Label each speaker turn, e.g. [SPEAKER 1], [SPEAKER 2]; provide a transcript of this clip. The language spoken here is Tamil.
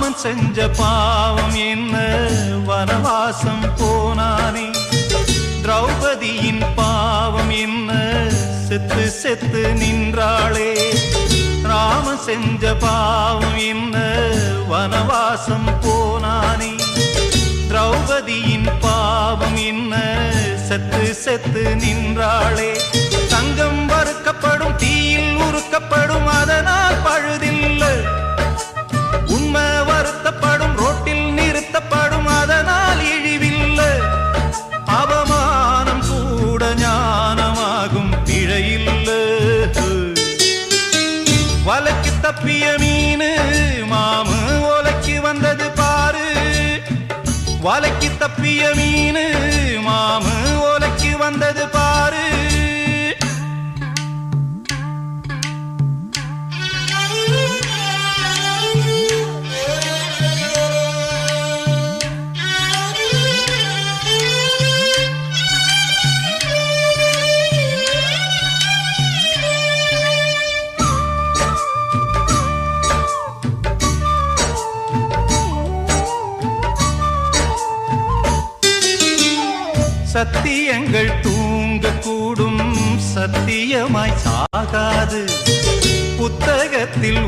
[SPEAKER 1] ராமன் செஞ்ச பாவம் என்ன வனவாசம் போனானே திரௌபதியின் பாவம் என்ன செத்து செத்து நின்றாளே ராமன் செஞ்ச பாவம் என்ன வனவாசம் போனானே திரௌபதியின் பாவம் என்ன செத்து செத்து நின்றாளே தங்கம் வறுக்கப்படும் தீயில் உருக்கப்படும் அதனால் பழுதில்லை உண்மை வருத்தப்படும் ரோட்டில் நிறுத்தப்படும் அதனால் இழிவில்லை அவமானம் கூட ஞானமாகும் பிழையில்லை வலைக்கு தப்பிய மீனு மாமு ஓலைக்கு வந்தது பாரு வலைக்கு தப்பிய மீனு மாமு ஓலைக்கு வந்தது பாரு சத்தியங்கள் தூங்கக்கூடும் சத்தியமாய் சாகாது புத்தகத்தில்